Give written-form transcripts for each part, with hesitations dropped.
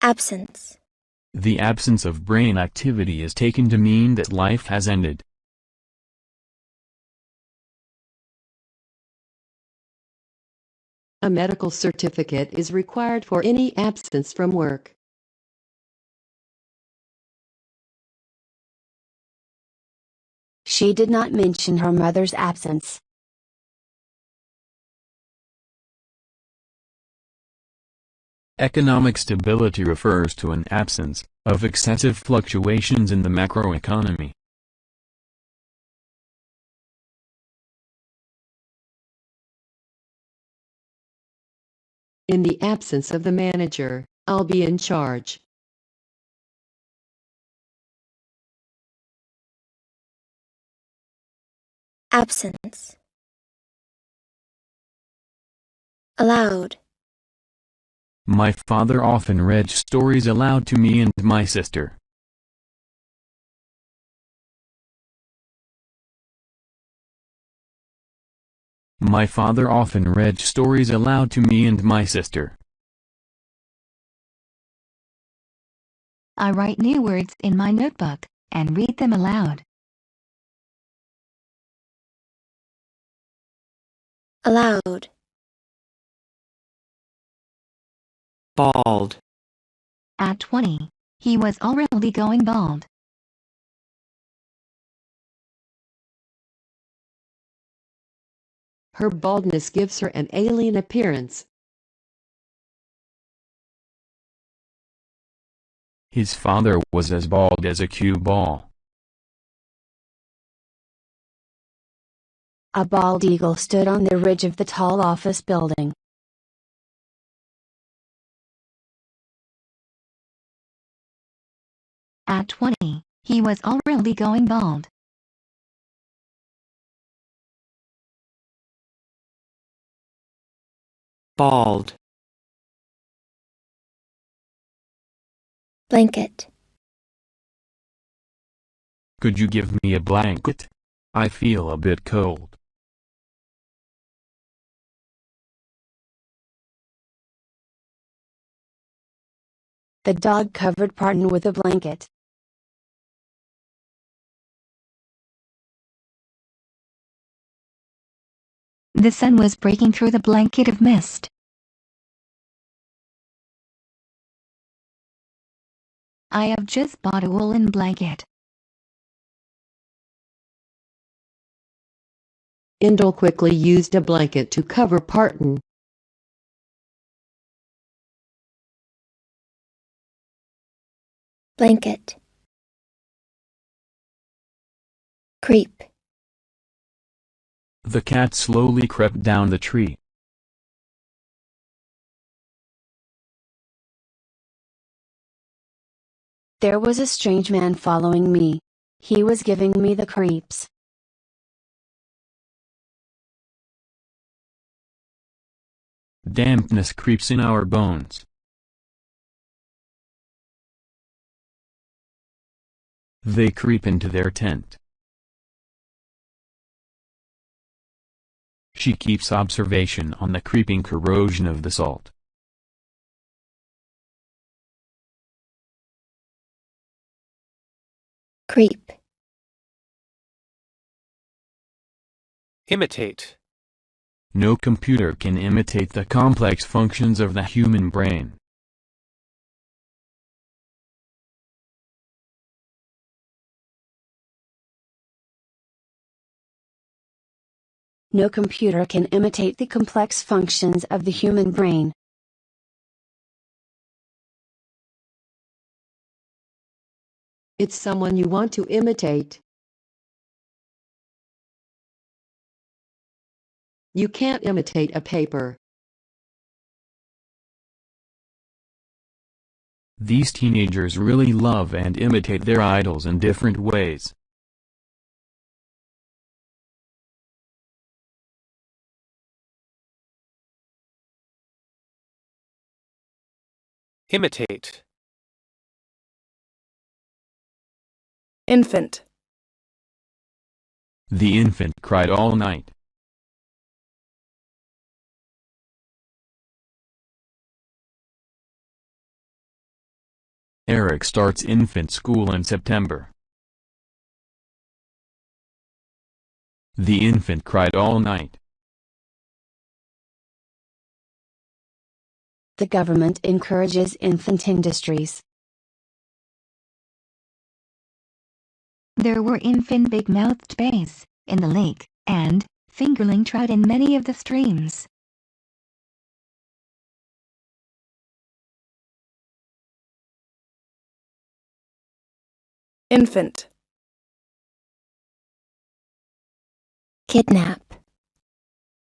Absence. The absence of brain activity is taken to mean that life has ended. A medical certificate is required for any absence from work. She did not mention her mother's absence. Economic stability refers to an absence of excessive fluctuations in the macroeconomy. In the absence of the manager, I'll be in charge. Absence. Aloud. My father often read stories aloud to me and my sister. My father often read stories aloud to me and my sister. I write new words in my notebook and read them aloud. Aloud. Bald. At 20, he was already going bald. Her baldness gives her an alien appearance. His father was as bald as a cue ball. A bald eagle stood on the ridge of the tall office building. At 20, he was already going bald. Bald. Blanket. Could you give me a blanket? I feel a bit cold. The dog covered Parton with a blanket. The sun was breaking through the blanket of mist. I have just bought a woolen blanket. Indel quickly used a blanket to cover Parton. Blanket. Creep. The cat slowly crept down the tree. There was a strange man following me. He was giving me the creeps. Dampness creeps in our bones. They creep into their tent. She keeps observation on the creeping corrosion of the salt. Creep. Imitate. No computer can imitate the complex functions of the human brain. No computer can imitate the complex functions of the human brain. It's someone you want to imitate. You can't imitate a paper. These teenagers really love and imitate their idols in different ways. Imitate. Infant. The infant cried all night. Eric starts infant school in September. The infant cried all night. The government encourages infant industries. There were infant big-mouthed bass in the lake, and fingerling trout in many of the streams. Infant. Kidnap.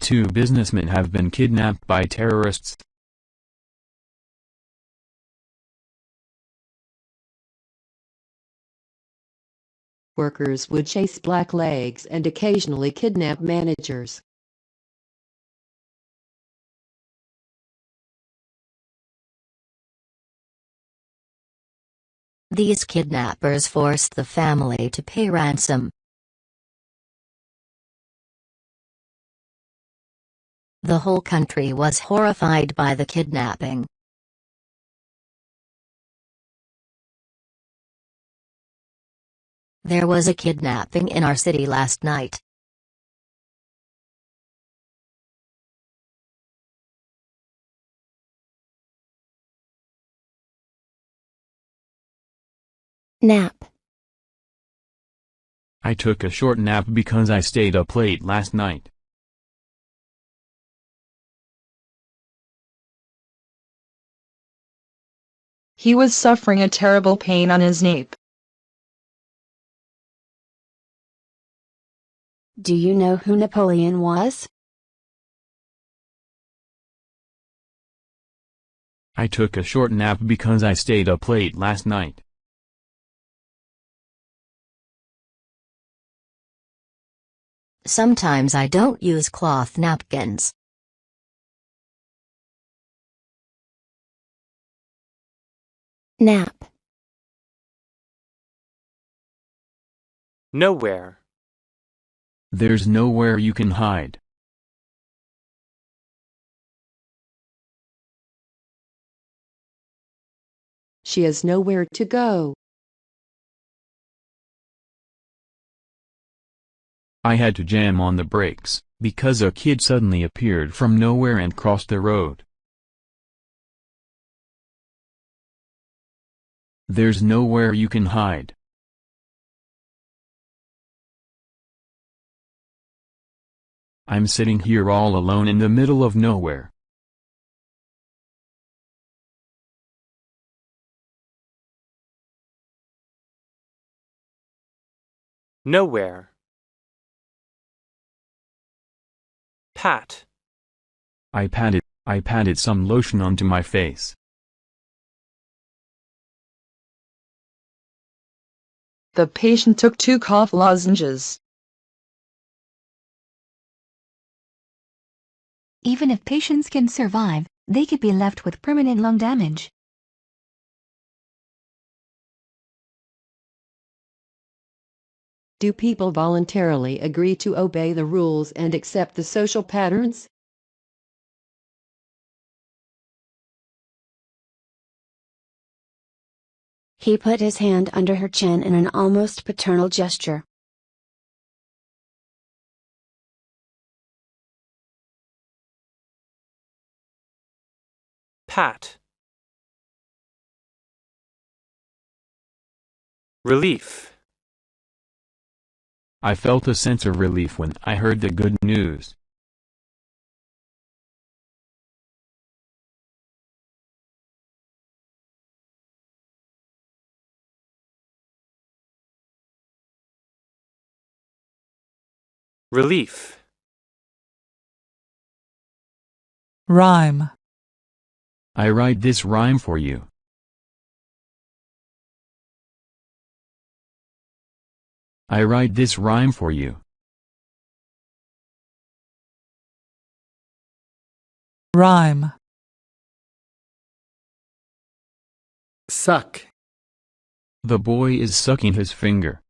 2 businessmen have been kidnapped by terrorists. Workers would chase blacklegs and occasionally kidnap managers. These kidnappers forced the family to pay ransom. The whole country was horrified by the kidnapping. There was a kidnapping in our city last night. Nap. I took a short nap because I stayed up late last night. He was suffering a terrible pain on his nape. Do you know who Napoleon was? I took a short nap because I stayed up late last night. Sometimes I don't use cloth napkins. Nap. Nowhere. There's nowhere you can hide. She has nowhere to go. I had to jam on the brakes, because a kid suddenly appeared from nowhere and crossed the road. There's nowhere you can hide. I'm sitting here all alone in the middle of nowhere. Nowhere. Pat. I patted some lotion onto my face. The patient took 2 cough lozenges. Even if patients can survive, they could be left with permanent lung damage. Do people voluntarily agree to obey the rules and accept the social patterns? He put his hand under her chin in an almost paternal gesture. Pat. Relief. I felt a sense of relief when I heard the good news. Relief. Rhyme. I write this rhyme for you. I write this rhyme for you. Rhyme. Suck. The boy is sucking his finger.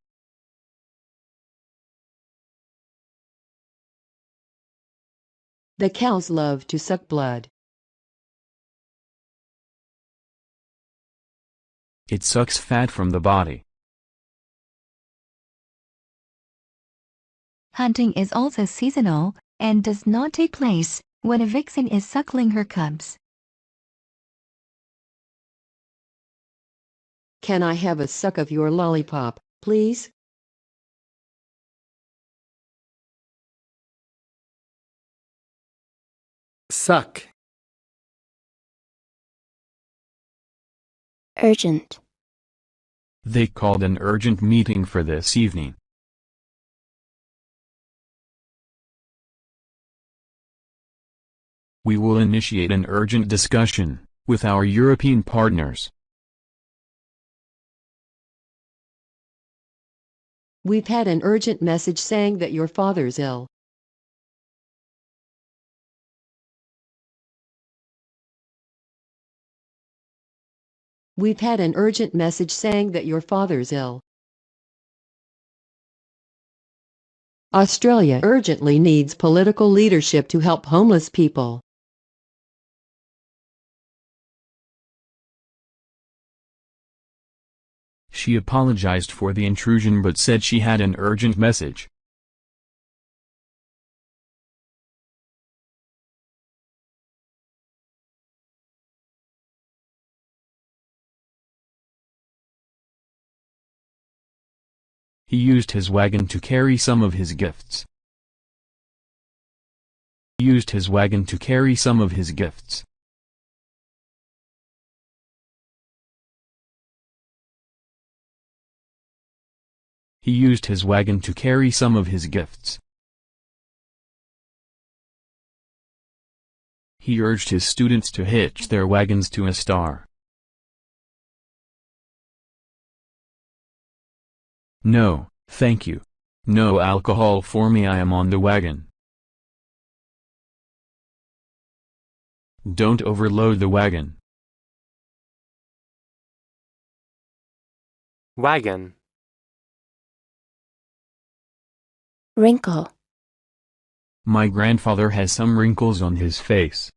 The cows love to suck blood. It sucks fat from the body. Hunting is also seasonal, and does not take place when a vixen is suckling her cubs. Can I have a suck of your lollipop, please? Suck. Urgent. They called an urgent meeting for this evening. We will initiate an urgent discussion with our European partners. We've had an urgent message saying that your father's ill. We've had an urgent message saying that your father's ill. Australia urgently needs political leadership to help homeless people. She apologized for the intrusion but said she had an urgent message. He used his wagon to carry some of his gifts. He used his wagon to carry some of his gifts. He used his wagon to carry some of his gifts. He urged his students to hitch their wagons to a star. No, thank you. No alcohol for me, I am on the wagon. Don't overload the wagon. Wagon. Wrinkle. My grandfather has some wrinkles on his face.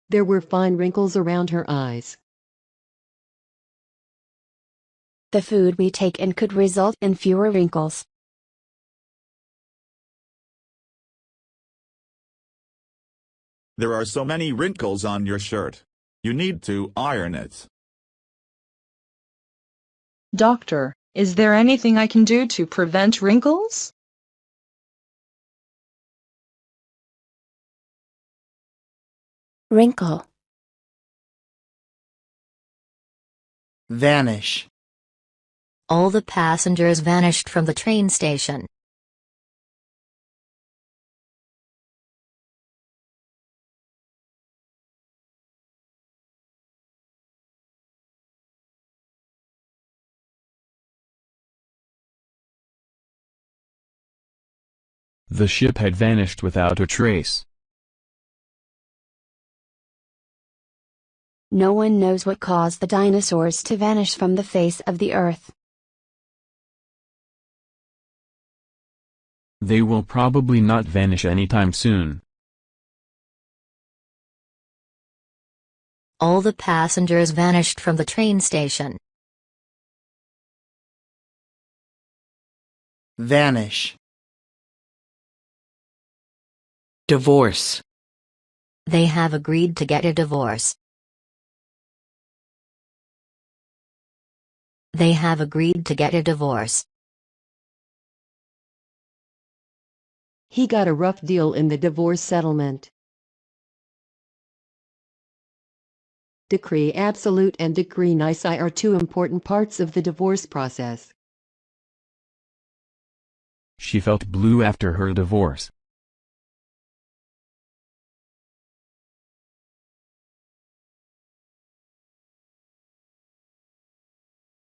There were fine wrinkles around her eyes. The food we take in could result in fewer wrinkles. There are so many wrinkles on your shirt. You need to iron it. Doctor, is there anything I can do to prevent wrinkles? Wrinkle. Vanish. All the passengers vanished from the train station. The ship had vanished without a trace. No one knows what caused the dinosaurs to vanish from the face of the earth. They will probably not vanish anytime soon. All the passengers vanished from the train station. Vanish. Divorce. They have agreed to get a divorce. They have agreed to get a divorce. He got a rough deal in the divorce settlement. Decree absolute and decree nisi are two important parts of the divorce process. She felt blue after her divorce.